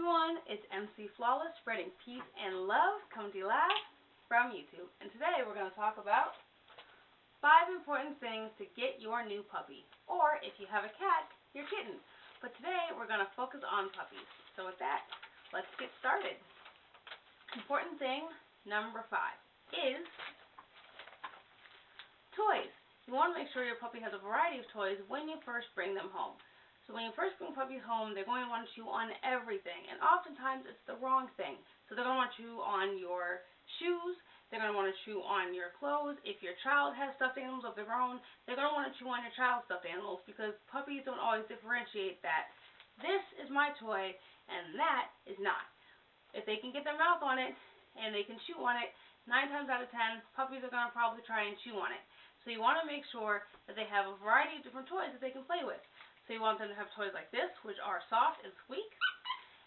everyone, it's MC Flawless, spreading peace and love, coming to you live from YouTube. And today we're going to talk about 5 important things to get your new puppy, or if you have a cat, your kitten. But today we're going to focus on puppies. So with that, let's get started. Important thing number 5 is toys. You want to make sure your puppy has a variety of toys when you first bring them home. So when you first bring puppies home, they're going to want to chew on everything, and oftentimes it's the wrong thing. So they're going to want to chew on your shoes, they're going to want to chew on your clothes. If your child has stuffed animals of their own, they're going to want to chew on your child's stuffed animals, because puppies don't always differentiate that this is my toy and that is not. If they can get their mouth on it and they can chew on it, 9 times out of 10, puppies are going to probably try and chew on it. So you want to make sure that they have a variety of different toys that they can play with. So you want them to have toys like this, which are soft and squeak.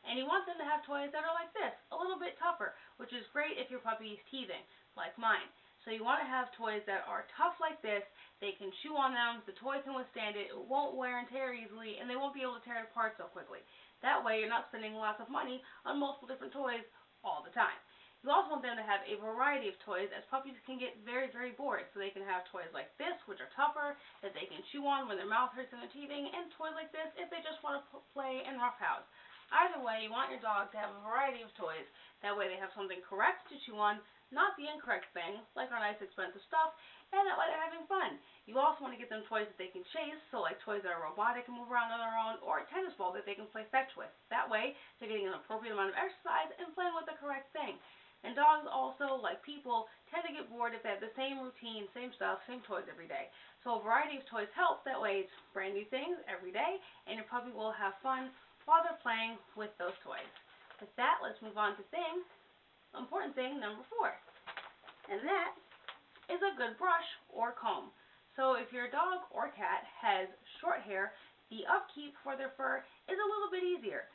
And you want them to have toys that are like this, a little bit tougher, which is great if your puppy is teething, like mine. So you want to have toys that are tough like this. They can chew on them, the toy can withstand it, it won't wear and tear easily, and they won't be able to tear it apart so quickly. That way you're not spending lots of money on multiple different toys all the time. You also want them to have a variety of toys, as puppies can get very, very bored. So they can have toys like this, which are tougher, that they can chew on when their mouth hurts and they're teething, and toys like this if they just want to play and roughhouse. Either way, you want your dog to have a variety of toys. That way they have something correct to chew on, not the incorrect thing, like our nice expensive stuff, and that way they're having fun. You also want to get them toys that they can chase, so like toys that are robotic and move around on their own, or a tennis ball that they can play fetch with. That way, they're getting an appropriate amount of exercise and playing with the correct thing. And dogs also, like people, tend to get bored if they have the same routine, same stuff, same toys every day. So a variety of toys help. That way it's brand new things every day, and your puppy will have fun while they're playing with those toys. With that, let's move on to important thing number 4. And that is a good brush or comb. So if your dog or cat has short hair, the upkeep for their fur is a little bit easier.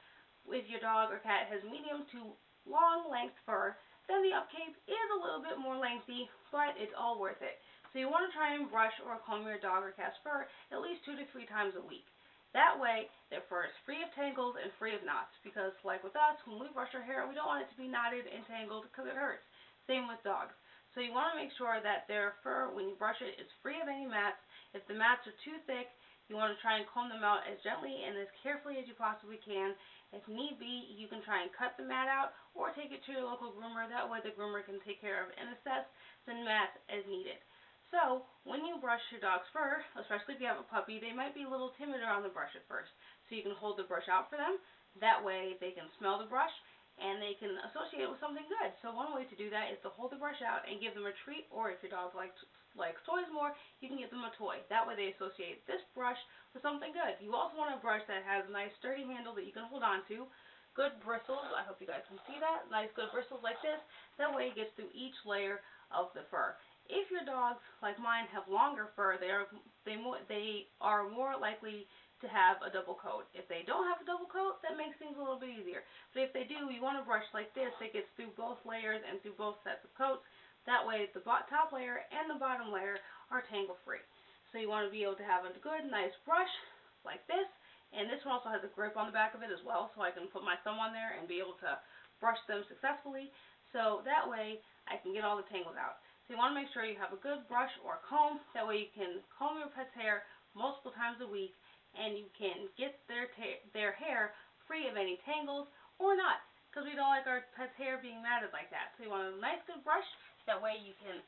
If your dog or cat has medium to long length fur, then the upkeep is a little bit more lengthy, but it's all worth it. So you want to try and brush or comb your dog or cat's fur at least 2 to 3 times a week. That way, their fur is free of tangles and free of knots, because like with us, when we brush our hair, we don't want it to be knotted and tangled because it hurts. Same with dogs. So you want to make sure that their fur, when you brush it, is free of any mats. If the mats are too thick, you want to try and comb them out as gently and as carefully as you possibly can. If need be, you can try and cut the mat out or take it to your local groomer. That way the groomer can take care of and assess the mat as needed. So when you brush your dog's fur, especially if you have a puppy, they might be a little timid around the brush at first. So you can hold the brush out for them. That way they can smell the brush and they can associate it with something good. So one way to do that is to hold the brush out and give them a treat, or if your dog likes toys more, you can give them a toy. That way they associate this brush with something good. You also want a brush that has a nice sturdy handle that you can hold on to. Good bristles, I hope you guys can see that. Nice good bristles like this. That way it gets through each layer of the fur. If your dogs, like mine, have longer fur, they are more likely to have a double coat. If they don't have a double coat, that makes things a little bit easier. But if they do, you want a brush like this that gets through both layers and through both sets of coats. That way the top layer and the bottom layer are tangle free. So you want to be able to have a good, nice brush like this. And this one also has a grip on the back of it as well, so I can put my thumb on there and be able to brush them successfully. So that way I can get all the tangles out. So you want to make sure you have a good brush or comb. That way you can comb your pet's hair multiple times a week, and you can get their hair free of any tangles or not, because we don't like our pet's hair being matted like that. So you want a nice good brush. That way you can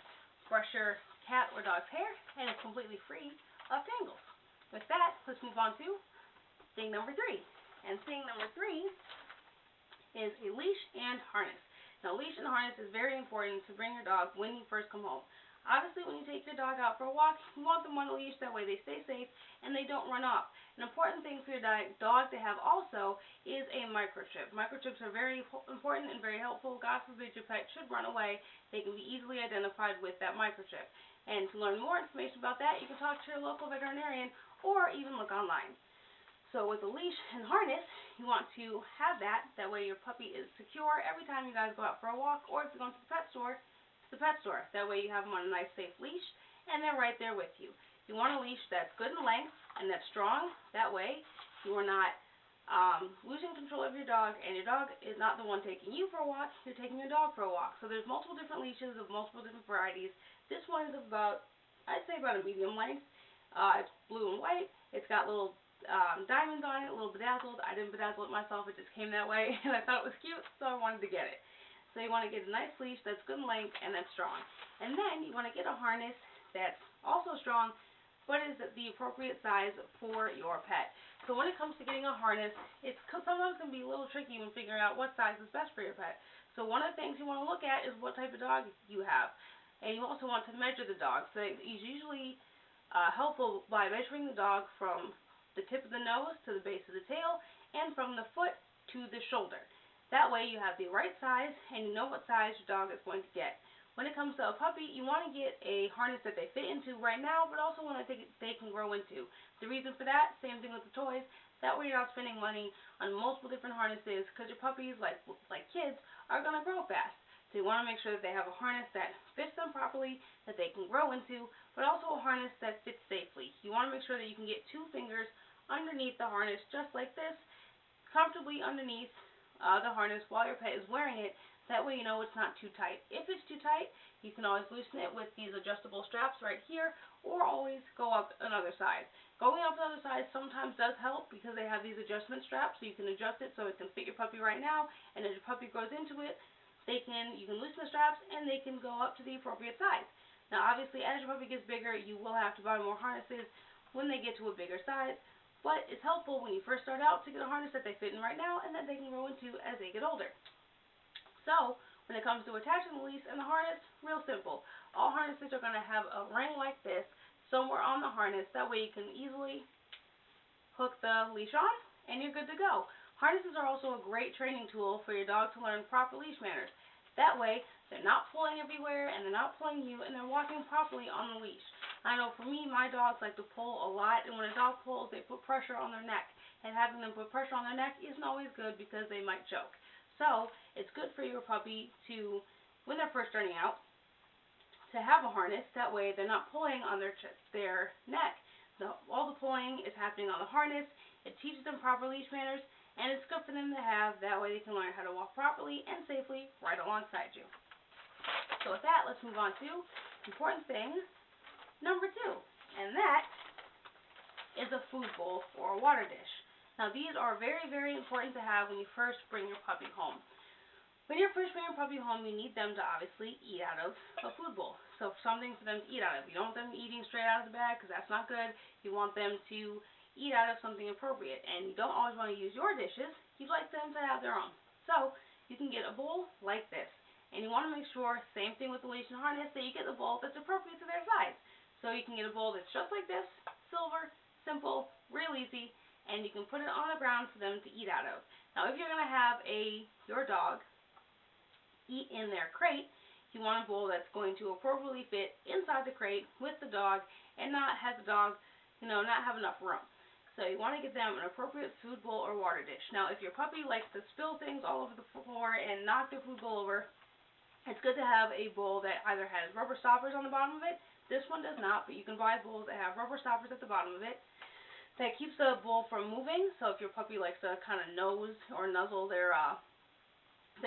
brush your cat or dog's hair and it's completely free of tangles. With that, let's move on to thing number 3. And thing number 3 is a leash and harness. Now, leash and harness is very important to bring your dog when you first come home. Obviously, when you take your dog out for a walk, you want them on a leash. That way they stay safe and they don't run off. An important thing for your dog to have also is a microchip. Microchips are very important and very helpful. God forbid your pet should run away. They can be easily identified with that microchip. And to learn more information about that, you can talk to your local veterinarian or even look online. So with a leash and harness, you want to have that. That way your puppy is secure every time you guys go out for a walk, or if you're going to the pet store, That way you have them on a nice, safe leash, and they're right there with you. You want a leash that's good in length and that's strong. That way you are not losing control of your dog, and your dog is not the one taking you for a walk, you're taking your dog for a walk. So there's multiple different leashes of multiple different varieties. This one is about, I'd say about a medium length. It's blue and white. It's got little diamonds on it, a little bedazzled. I didn't bedazzle it myself, it just came that way, and I thought it was cute, so I wanted to get it. So you want to get a nice leash that's good in length and that's strong. And then you want to get a harness that's also strong, but is the appropriate size for your pet. So when it comes to getting a harness, it's sometimes can be a little tricky when figuring out what size is best for your pet. So one of the things you want to look at is what type of dog you have. And you also want to measure the dog. So it's usually helpful by measuring the dog from the tip of the nose to the base of the tail and from the foot to the shoulder. That way you have the right size and you know what size your dog is going to get. When it comes to a puppy, you want to get a harness that they fit into right now, but also one that they can grow into. The reason for that, same thing with the toys, that way you're not spending money on multiple different harnesses, because your puppies, like kids, are going to grow fast. So you want to make sure that they have a harness that fits them properly, that they can grow into, but also a harness that fits safely. You want to make sure that you can get 2 fingers underneath the harness, just like this, comfortably underneath the harness while your pet is wearing it. That way you know it's not too tight. If it's too tight, you can always loosen it with these adjustable straps right here, or always go up another side. Going up another side sometimes does help because they have these adjustment straps, so you can adjust it so it can fit your puppy right now, and as your puppy grows into it, you can loosen the straps and they can go up to the appropriate size. Now obviously as your puppy gets bigger, you will have to buy more harnesses when they get to a bigger size, but it's helpful when you first start out to get a harness that they fit in right now and that they can grow into as they get older. So, when it comes to attaching the leash and the harness, real simple. All harnesses are going to have a ring like this somewhere on the harness. That way you can easily hook the leash on and you're good to go. Harnesses are also a great training tool for your dog to learn proper leash manners. That way, they're not pulling everywhere and they're not pulling you and they're walking properly on the leash. I know for me, my dogs like to pull a lot, and when a dog pulls, they put pressure on their neck. And having them put pressure on their neck isn't always good because they might choke. So, it's good for your puppy to, when they're first starting out, to have a harness. That way they're not pulling on their neck. All the pulling is happening on the harness. It teaches them proper leash manners, and it's good for them to have. That way they can learn how to walk properly and safely right alongside you. So with that, let's move on to important thing number 2, and that is a food bowl or a water dish. Now these are very, very important to have when you first bring your puppy home. When you're first bringing your puppy home, you need them to obviously eat out of a food bowl. So something for them to eat out of. You don't want them eating straight out of the bag because that's not good. You want them to eat out of something appropriate. And you don't always want to use your dishes. You'd like them to have their own. So you can get a bowl like this. And you want to make sure, same thing with the leash and harness, that you get the bowl that's appropriate to their size. So you can get a bowl that's just like this, silver, simple, real easy, and you can put it on the ground for them to eat out of. Now, if you're going to have your dog eat in their crate, you want a bowl that's going to appropriately fit inside the crate with the dog and not have the dog, not have enough room. So you want to get them an appropriate food bowl or water dish. Now, if your puppy likes to spill things all over the floor and knock their food bowl over, it's good to have a bowl that either has rubber stoppers on the bottom of it. This one does not, but you can buy bowls that have rubber stoppers at the bottom of it. That keeps the bowl from moving, so if your puppy likes to kind of nose or nuzzle their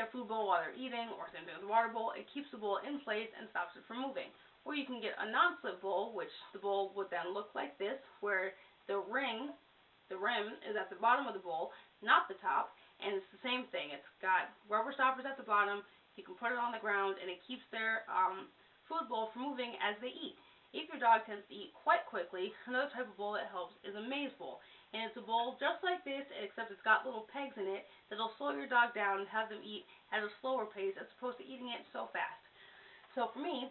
food bowl while they're eating, or same thing with the water bowl, it keeps the bowl in place and stops it from moving. Or you can get a non-slip bowl, which the bowl would then look like this, where the rim is at the bottom of the bowl, not the top, and it's the same thing. It's got rubber stoppers at the bottom. You can put it on the ground, and it keeps their food bowl from moving as they eat. If your dog tends to eat quite quickly, another type of bowl that helps is a maze bowl. And it's a bowl just like this, except it's got little pegs in it that'll slow your dog down and have them eat at a slower pace as opposed to eating it so fast. So for me,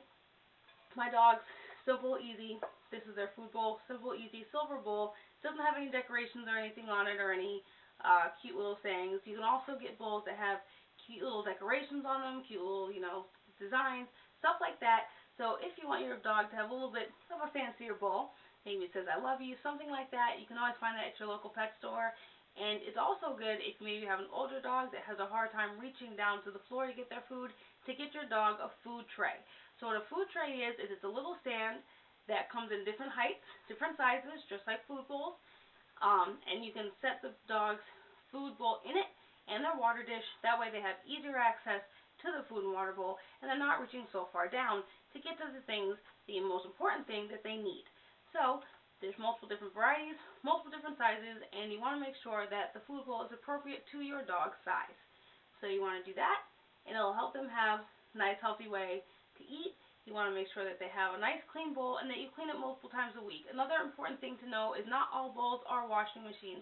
my dog's simple, easy. This is their food bowl, simple, easy, silver bowl. Doesn't have any decorations or anything on it or any cute little sayings. You can also get bowls that have cute little decorations on them, cute little, designs, stuff like that. So if you want your dog to have a little bit of a fancier bowl, maybe it says I love you, something like that, you can always find that at your local pet store. And it's also good if maybe you have an older dog that has a hard time reaching down to the floor to get their food, to get your dog a food tray. So what a food tray is it's a little stand that comes in different heights, different sizes, just like food bowls. And you can set the dog's food bowl in it and their water dish. That way they have easier access to the food and water bowl, and they're not reaching so far down to get to the things, the most important thing that they need. So there's multiple different varieties, multiple different sizes, and you want to make sure that the food bowl is appropriate to your dog's size. So you want to do that, and it'll help them have a nice, healthy way to eat. You want to make sure that they have a nice, clean bowl and that you clean it multiple times a week. Another important thing to know is not all bowls are washing machine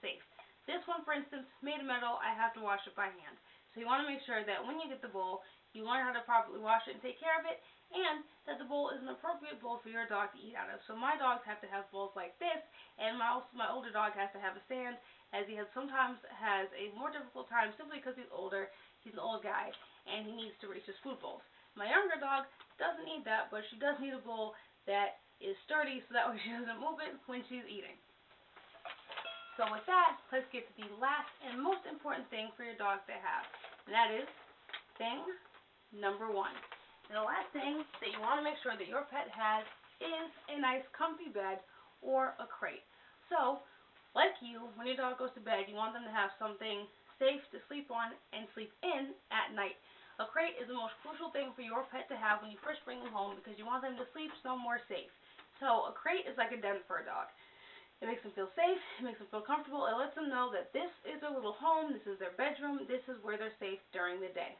safe. This one, for instance, made of metal. I have to wash it by hand. So you want to make sure that when you get the bowl, you learn how to properly wash it and take care of it, and that the bowl is an appropriate bowl for your dog to eat out of. So my dogs have to have bowls like this, and my older dog has to have a stand, as he sometimes has a more difficult time simply because he's older. He's an old guy, and he needs to reach his food bowls. My younger dog doesn't need that, but she does need a bowl that is sturdy so that way she doesn't move it when she's eating. So with that, let's get to the last and most important thing for your dog to have, and that is thing number 1. And the last thing that you want to make sure that your pet has is a nice comfy bed or a crate. So, like you, when your dog goes to bed, you want them to have something safe to sleep on and sleep in at night. A crate is the most crucial thing for your pet to have when you first bring them home because you want them to sleep somewhere safe. So a crate is like a den for a dog. It makes them feel safe, it makes them feel comfortable, it lets them know that this is their little home, this is their bedroom, this is where they're safe during the day.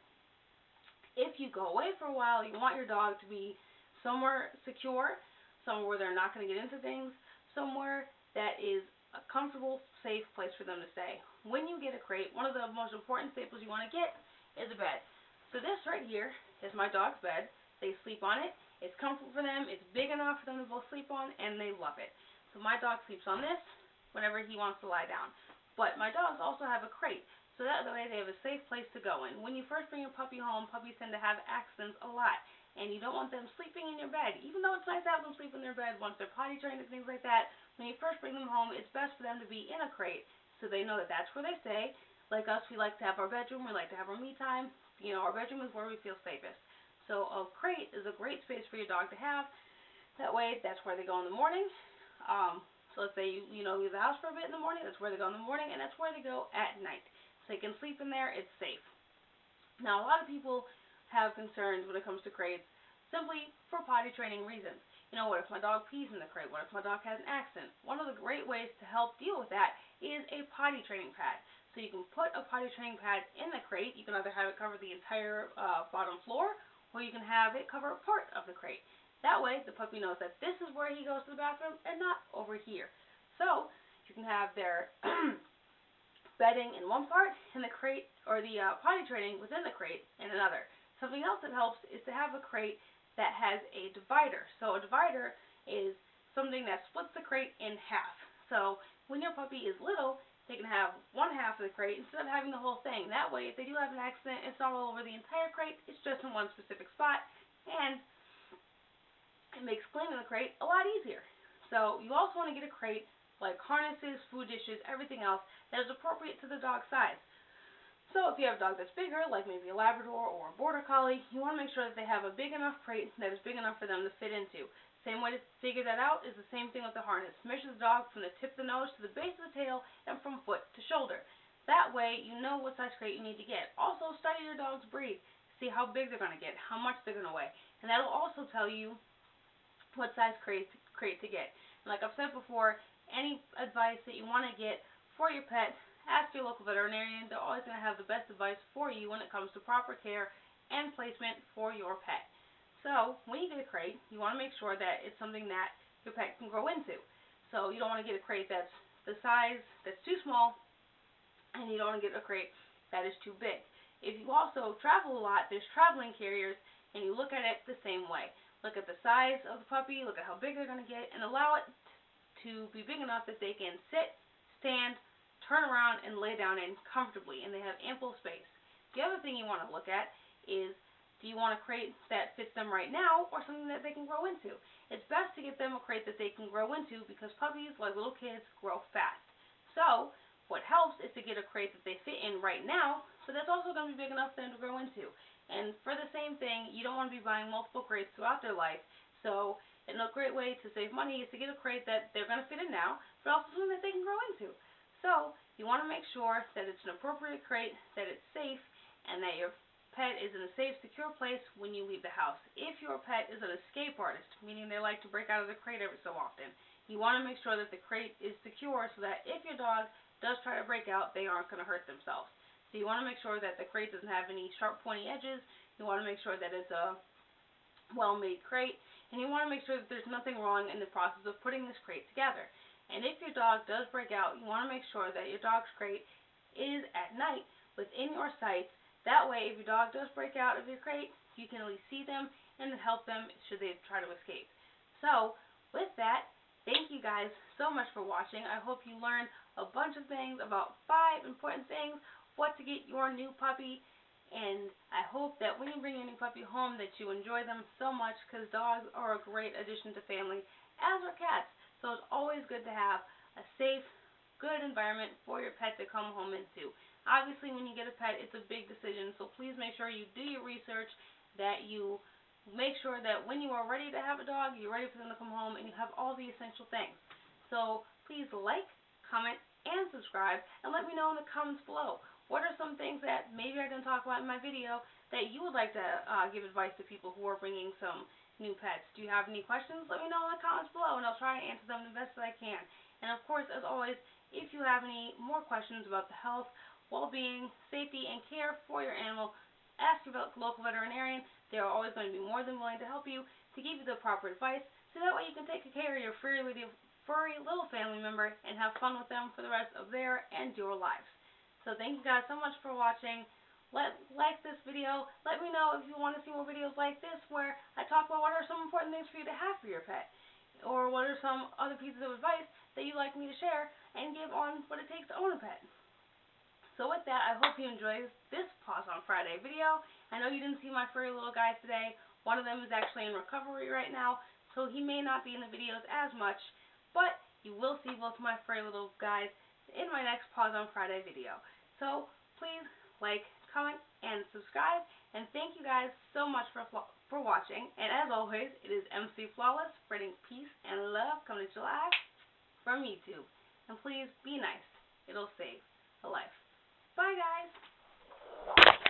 If you go away for a while, you want your dog to be somewhere secure, somewhere where they're not going to get into things, somewhere that is a comfortable, safe place for them to stay. When you get a crate, one of the most important staples you want to get is a bed. So this right here is my dog's bed. They sleep on it. It's comfortable for them. It's big enough for them to both sleep on, and they love it. So my dog sleeps on this whenever he wants to lie down. But my dogs also have a crate, so that way they have a safe place to go in. When you first bring a puppy home, puppies tend to have accidents a lot, and you don't want them sleeping in your bed. Even though it's nice to have them sleep in their bed once they're potty trained and things like that, when you first bring them home, it's best for them to be in a crate so they know that that's where they stay. Like us, we like to have our bedroom, we like to have our me time. You know, our bedroom is where we feel safest. So a crate is a great space for your dog to have. That way, that's where they go in the morning. So let's say you leave the house for a bit in the morning, that's where they go in the morning, and that's where they go at night. So they can sleep in there, it's safe. Now, a lot of people have concerns when it comes to crates simply for potty training reasons. You know, what if my dog pees in the crate? What if my dog has an accident? One of the great ways to help deal with that is a potty training pad. So you can put a potty training pad in the crate. You can either have it cover the entire bottom floor, or you can have it cover a part of the crate. That way, the puppy knows that this is where he goes to the bathroom and not over here. So you can have their bedding in one part and the crate, or the potty training within the crate in another. Something else that helps is to have a crate that has a divider. So a divider is something that splits the crate in half. So when your puppy is little, they can have one half of the crate instead of having the whole thing. That way, if they do have an accident, it's not all over the entire crate, it's just in one specific spot, and it makes cleaning the crate a lot easier. So you also want to get a crate like harnesses, food dishes, everything else that is appropriate to the dog's size. So if you have a dog that's bigger, like maybe a Labrador or a Border Collie, you want to make sure that they have a big enough crate that is big enough for them to fit into. Same way to figure that out is the same thing with the harness. Measure the dog from the tip of the nose to the base of the tail and from foot to shoulder. That way you know what size crate you need to get. Also study your dog's breed. See how big they're going to get, how much they're going to weigh. And that'll also tell you what size crate to get. And like I've said before, any advice that you want to get for your pet, ask your local veterinarian. They're always going to have the best advice for you when it comes to proper care and placement for your pet. So when you get a crate, you want to make sure that it's something that your pet can grow into. So you don't want to get a crate that's the size that's too small, and you don't want to get a crate that is too big. If you also travel a lot, there's traveling carriers, and you look at it the same way. Look at the size of the puppy, look at how big they're going to get, and allow it to be big enough that they can sit, stand, turn around, and lay down in comfortably, and they have ample space. The other thing you want to look at is, do you want a crate that fits them right now, or something that they can grow into? It's best to get them a crate that they can grow into, because puppies, like little kids, grow fast. So what helps is to get a crate that they fit in right now, but that's also going to be big enough for them to grow into. And for the same thing, you don't want to be buying multiple crates throughout their life. So a great way to save money is to get a crate that they're going to fit in now, but also something that they can grow into. So You want to make sure that it's an appropriate crate, that it's safe, and that your pet is in a safe, secure place when you leave the house. If your pet is an escape artist, meaning they like to break out of the crate every so often, you want to make sure that the crate is secure so that if your dog does try to break out, they aren't going to hurt themselves. So you want to make sure that the crate doesn't have any sharp, pointy edges. You want to make sure that it's a well-made crate, and you want to make sure that there's nothing wrong in the process of putting this crate together. And if your dog does break out, you want to make sure that your dog's crate is at night within your sights. That way, if your dog does break out of your crate, you can at least see them and help them should they try to escape. So, with that, thank you guys so much for watching. I hope you learned a bunch of things about 5 important things, what to get your new puppy, and I hope that when you bring your new puppy home that you enjoy them so much, because dogs are a great addition to family, as are cats. So it's always good to have a safe, good environment for your pet to come home into. Obviously, when you get a pet, it's a big decision, so please make sure you do your research, that you make sure that when you are ready to have a dog, you're ready for them to come home, and you have all the essential things. So please like, comment, and subscribe, and let me know in the comments below. What are some things that maybe I didn't talk about in my video that you would like to give advice to people who are bringing some new pets? Do you have any questions? Let me know in the comments below, and I'll try to answer them the best that I can. And of course, as always, if you have any more questions about the health, well-being, safety, and care for your animal, ask your local veterinarian. They are always going to be more than willing to help you, to give you the proper advice, so that way you can take care of your furry little family member and have fun with them for the rest of their and your lives. So thank you guys so much for watching. Like this video. Let me know if you want to see more videos like this where I talk about what are some important things for you to have for your pet, or what are some other pieces of advice that you'd like me to share and give on what it takes to own a pet. So with that, I hope you enjoyed this Paws On Friday video. I know you didn't see my furry little guys today. One of them is actually in recovery right now, so he may not be in the videos as much, but you will see both of my furry little guys in my next Paws On Friday video. So please like, comment, and subscribe, and thank you guys so much for watching. And as always, it is MC Flawless, spreading peace and love coming to you live from YouTube. And please be nice. It'll save a life. Bye, guys.